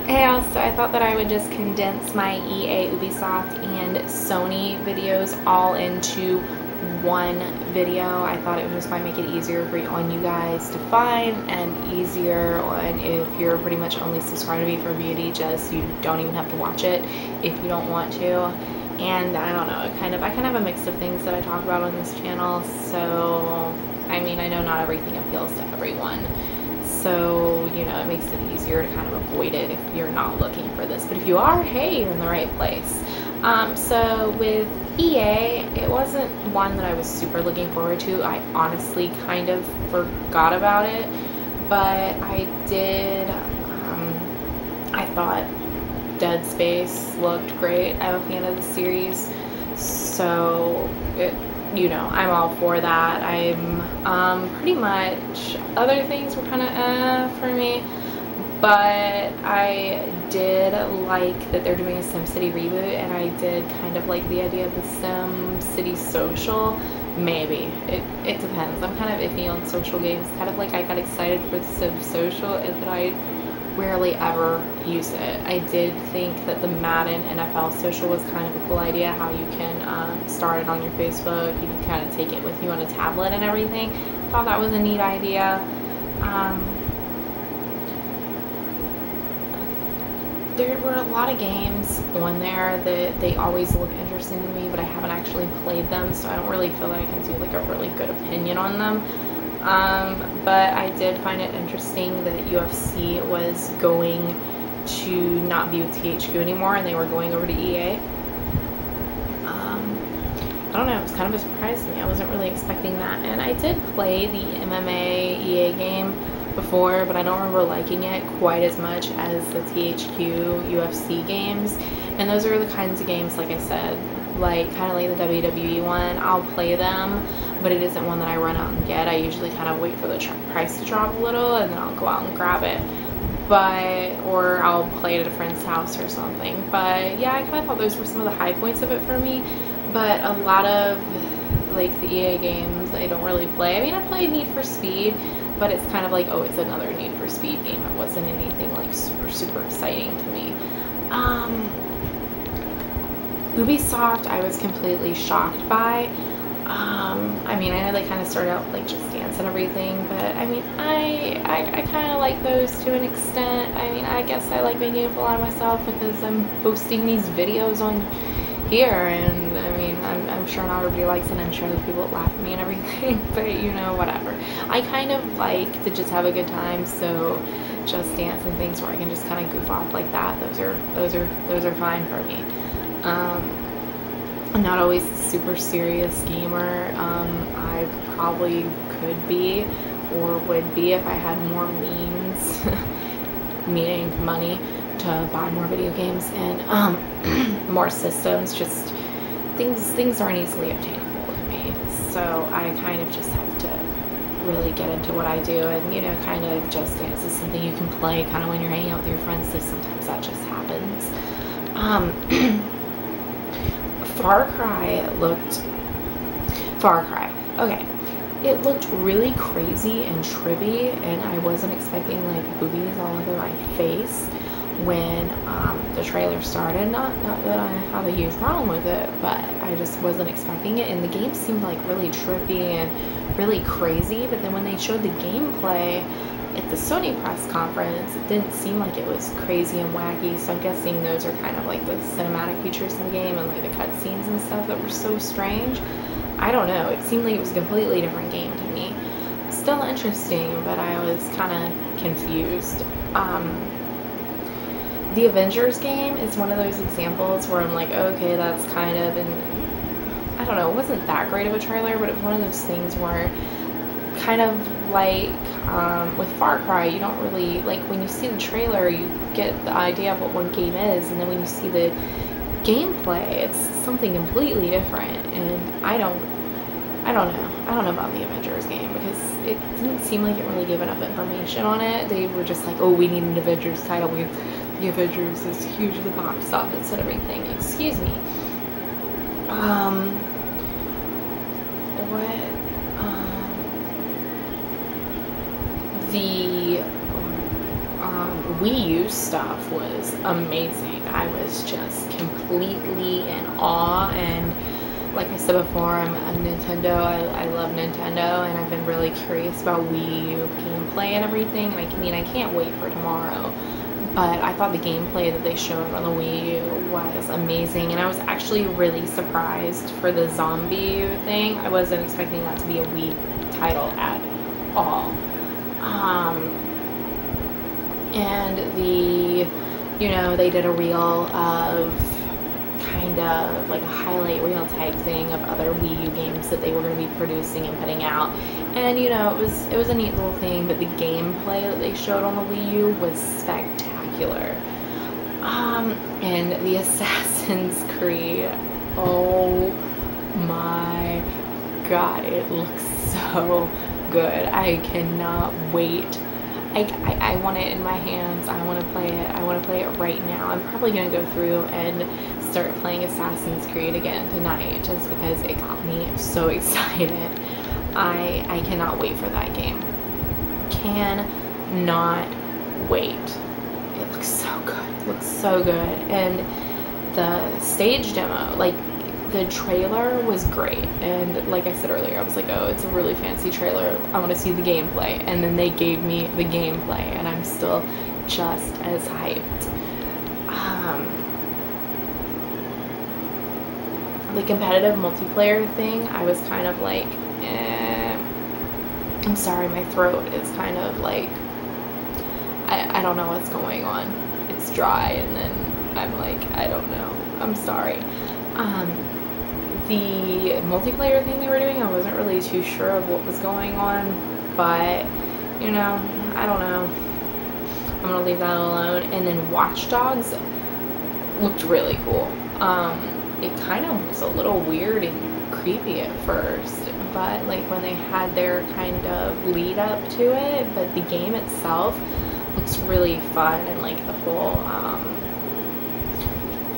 Yeah, so I thought that I would just condense my EA, Ubisoft, and Sony videos all into one video. I thought it just might make it easier for on you guys to find, and easier on if you're pretty much only subscribed to me for beauty, just you don't even have to watch it if you don't want to. And I don't know, I kind of have a mix of things that I talk about on this channel, so I mean, I know not everything appeals to everyone. So, you know, it makes it easier to kind of avoid it if you're not looking for this. But if you are, hey, you're in the right place. So with EA, it wasn't one that I was super looking forward to. I honestly kind of forgot about it. But I did, I thought Dead Space looked great. I'm a fan of the series. So, you know, I'm all for that. I'm pretty much, other things were kind of for me, but I did like that they're doing a SimCity reboot, and I did kind of like the idea of the SimCity social. Maybe it depends. I'm kind of iffy on social games. Kind of like I got excited for the Sim social, and then I rarely ever use it. I did think that the Madden NFL social was kind of a cool idea, how you can start it on your Facebook, you can kind of take it with you on a tablet and everything. I thought that was a neat idea. There were a lot of games on there that they always look interesting to me, but I haven't actually played them, so I don't really feel that I can do like a really good opinion on them. But I did find it interesting that UFC was going to not be with THQ anymore, and they were going over to EA. I don't know, it was kind of a surprise to me. I wasn't really expecting that. And I did play the MMA EA game before, but I don't remember liking it quite as much as the THQ UFC games. And those are the kinds of games, like I said, like kind of like the WWE one. I'll play them, but it isn't one that I run out and get. I usually kind of wait for the price to drop a little, and then I'll go out and grab it. Or I'll play it at a friend's house or something. But yeah, I kind of thought those were some of the high points of it for me. But a lot of like the EA games I don't really play. I mean, I played Need for Speed, but it's kind of like, oh, it's another Need for Speed game. It wasn't anything like super exciting to me. Ubisoft, I was completely shocked by. I mean, I know they kind of started out like Just Dance and everything, but I mean, I kind of like those to an extent. I mean, I guess I like making a fool out of myself because I'm posting these videos on here, and I mean, I'm sure not everybody likes it. I'm sure there's people that laugh at me and everything, but you know, whatever. I kind of like to just have a good time, so Just Dance and things where I can just kind of goof off like that, those are fine for me. I'm not always a super serious gamer. I probably could be or would be if I had more means, meaning money, to buy more video games and more systems. Just things aren't easily obtainable to me, so I kind of just have to really get into what I do. And you know, kind of Just Dance is something you can play kind of when you're hanging out with your friends, so sometimes that just happens. Far Cry, okay, it looked really crazy and trippy, and I wasn't expecting like boobies all over my face when the trailer started. Not that I have a huge problem with it, but I just wasn't expecting it, and the game seemed like really trippy and really crazy. But then when they showed the gameplay at the Sony press conference, it didn't seem like it was crazy and wacky, so I'm guessing those are kind of like the cinematic features in the game and like the cutscenes and stuff that were so strange. I don't know, it seemed like it was a completely different game to me. Still interesting, but I was kind of confused. The Avengers game is one of those examples where I'm like, okay, that's kind of, and I don't know, it wasn't that great of a trailer, but it was one of those things where kind of like with Far Cry, you don't really, like when you see the trailer, you get the idea of what one game is, and then when you see the gameplay, it's something completely different. And I don't know about the Avengers game because it didn't seem like it really gave enough information on it. They were just like, oh, we need an Avengers title. The Avengers is huge at the box office and everything. Excuse me. Wii U stuff was amazing. I was just completely in awe, and like I said before, I'm a Nintendo. I love Nintendo, and I've been really curious about Wii U gameplay and everything. And I can't wait for tomorrow. But I thought the gameplay that they showed on the Wii U was amazing, and I was actually really surprised for the zombie thing. I wasn't expecting that to be a Wii title at all. And they did a reel of kind of like a highlight reel type thing of other Wii U games that they were going to be producing and putting out. And it was a neat little thing, but the gameplay that they showed on the Wii U was spectacular. And the Assassin's Creed, oh my god, it looks so good. I cannot wait. I want it in my hands. I want to play it. I want to play it right now. I'm probably going to go through and start playing Assassin's Creed again tonight just because it got me so excited. I cannot wait for that game. Cannot wait. It looks so good. It looks so good. And the stage demo, like, the trailer was great, and like I said earlier, I was like, oh, it's a really fancy trailer, I want to see the gameplay, and then they gave me the gameplay, and I'm still just as hyped. The competitive multiplayer thing, I was kind of like, I'm sorry, my throat is kind of like, I don't know what's going on. It's dry, and then I'm like, I don't know. I'm sorry. The multiplayer thing they were doing, I wasn't really too sure of what was going on, but, I don't know. I'm gonna leave that alone. And then Watch Dogs looked really cool. It kind of was a little weird and creepy at first, but like when they had their kind of lead up to it, but the game itself looks really fun, and like the whole,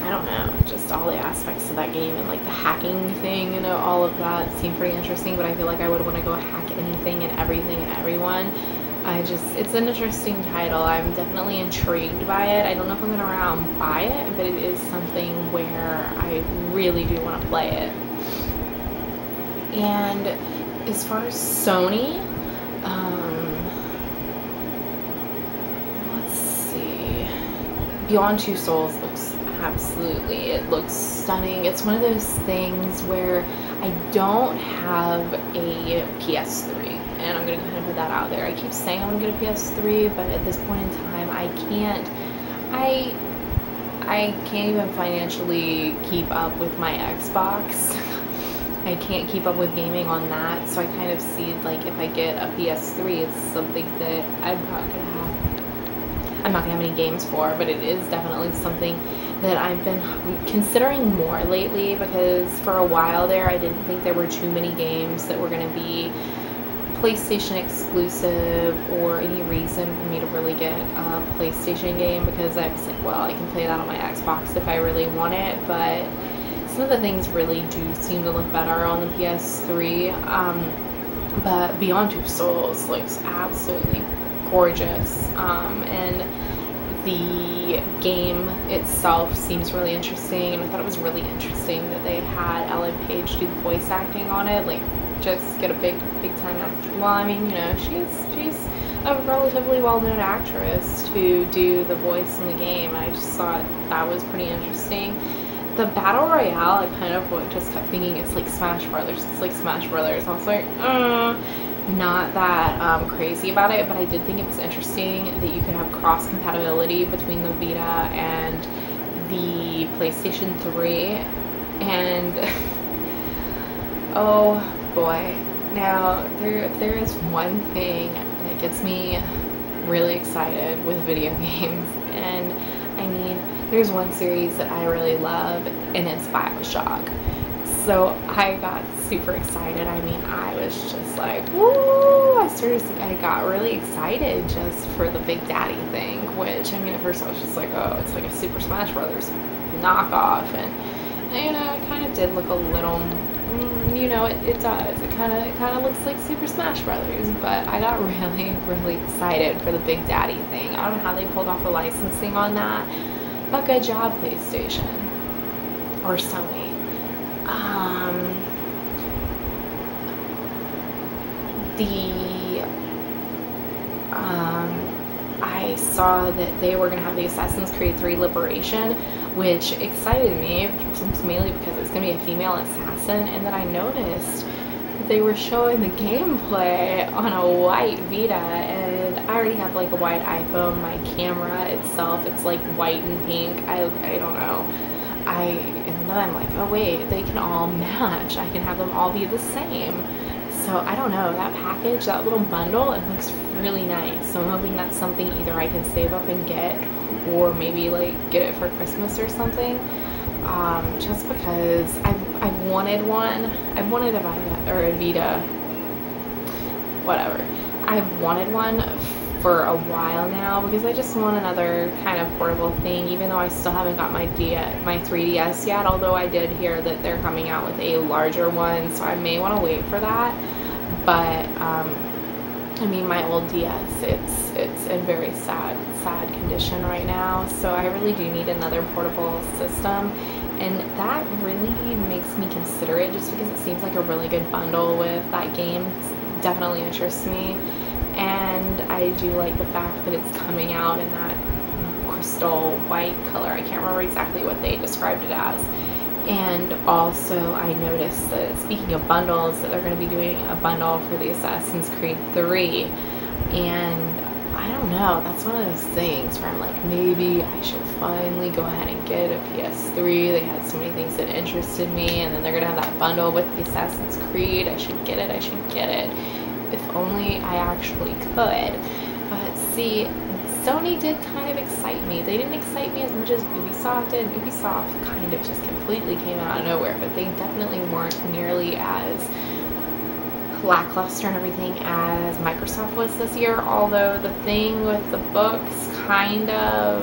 I don't know, just all the aspects of that game, and like the hacking thing, all of that seemed pretty interesting, but I feel like I would want to go hack anything and everything and everyone. It's an interesting title. I'm definitely intrigued by it. I don't know if I'm going to around buy it, but it is something where I really do want to play it. And as far as Sony, let's see, Beyond Two Souls looks it looks stunning. It's one of those things where I don't have a PS3, and I'm gonna go ahead and put that out there. I keep saying I'm gonna get a PS3, but at this point in time, I can't even financially keep up with my Xbox. I can't keep up with gaming on that, so I kind of see, like, if I get a PS3, it's something that I'm not gonna have any games for, but it is definitely something that I've been considering more lately, because for a while there I didn't think there were too many games that were going to be PlayStation exclusive or any reason for me to really get a PlayStation game, because I was like, well, I can play that on my Xbox if I really want it, but some of the things really do seem to look better on the PS3. But Beyond Two Souls looks absolutely gorgeous, and the game itself seems really interesting, and I thought it was really interesting that they had Ellen Page do the voice acting on it, like just get a big time actor. Well, I mean, she's a relatively well-known actress to do the voice in the game, and I just thought that was pretty interesting. The Battle Royale, I kind of just kept thinking it's like Smash Brothers. It's like Smash Brothers. I was like, not that crazy about it, but I did think it was interesting that you could have cross-compatibility between the Vita and the PlayStation 3, and oh boy. Now, if there is one thing that gets me really excited with video games, and I mean, there's one series that I really love, and it's BioShock. So I got super excited. I mean, I was just like, woo! I got really excited just for the Big Daddy thing, which, I mean, at first I was just like, oh, it's like a Super Smash Brothers knockoff, and it kind of did look a little you know, it does. It kind of looks like Super Smash Brothers, but I got really, really excited for the Big Daddy thing. I don't know how they pulled off the licensing on that, but good job, PlayStation or Sony. I saw that they were going to have the Assassin's Creed 3 Liberation, which excited me, mainly because it was going to be a female assassin, and then I noticed that they were showing the gameplay on a white Vita, and I already have like a white iPhone. My camera itself, it's like white and pink. I don't know. And then I'm like, oh wait, they can all match. I can have them all be the same. So I don't know, that package, that little bundle, it looks really nice. So I'm hoping that's something either I can save up and get, or maybe like get it for Christmas or something. Just because I've wanted one. I've wanted a Vita, or a Vita, whatever. I've wanted one for a while now because I just want another kind of portable thing, even though I still haven't got my 3DS yet, although I did hear that they're coming out with a larger one, so I may want to wait for that. But I mean, my old DS, it's in very sad condition right now, so I really do need another portable system, and that really makes me consider it, just because it seems like a really good bundle with that game. It definitely interests me. And I do like the fact that it's coming out in that crystal white color. I can't remember exactly what they described it as. And also I noticed that, speaking of bundles, that they're going to be doing a bundle for the Assassin's Creed 3. And I don't know, that's one of those things where I'm like, maybe I should finally go ahead and get a PS3. They had so many things that interested me, and then they're going to have that bundle with the Assassin's Creed. I should get it. If only I actually could. But see, Sony did kind of excite me. They didn't excite me as much as Ubisoft did. Ubisoft kind of just completely came out of nowhere, but they definitely weren't nearly as lackluster and everything as Microsoft was this year, although the thing with the books kind of,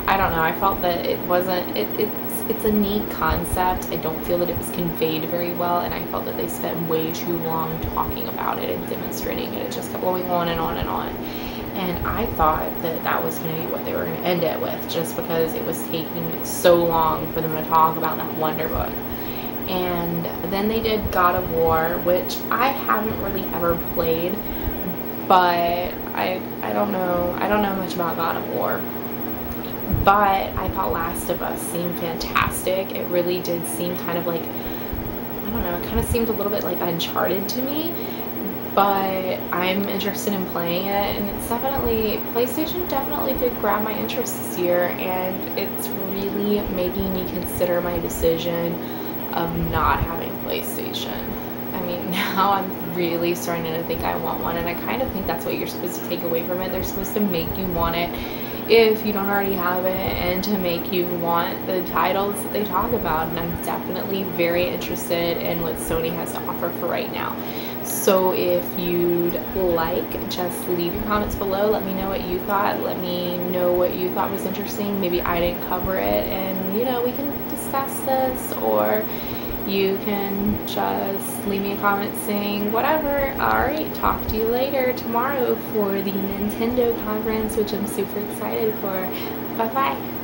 I don't know, I felt that it wasn't, it's a neat concept. I don't feel that it was conveyed very well, and I felt that they spent way too long talking about it and demonstrating it. It just kept going on and on and on. And I thought that that was going to be what they were going to end it with, just because it was taking so long for them to talk about that Wonder Book. And then they did God of War, which I haven't really ever played, but I don't know much about God of War. But I thought Last of Us seemed fantastic. It really did seem kind of like, I don't know, it kind of seemed a little bit like Uncharted to me. But I'm interested in playing it, and it's definitely, PlayStation definitely did grab my interest this year, and it's really making me consider my decision of not having PlayStation. I mean, now I'm really starting to think I want one, and I kind of think that's what you're supposed to take away from it. They're supposed to make you want it if you don't already have it, and to make you want the titles that they talk about. And I'm definitely very interested in what Sony has to offer for right now. So if you'd like, just leave your comments below. Let me know what you thought. Let me know what you thought was interesting. Maybe I didn't cover it, and you know, we can discuss this, or you can just leave me a comment saying whatever. Alright, talk to you later tomorrow for the Nintendo conference, which I'm super excited for. Bye bye.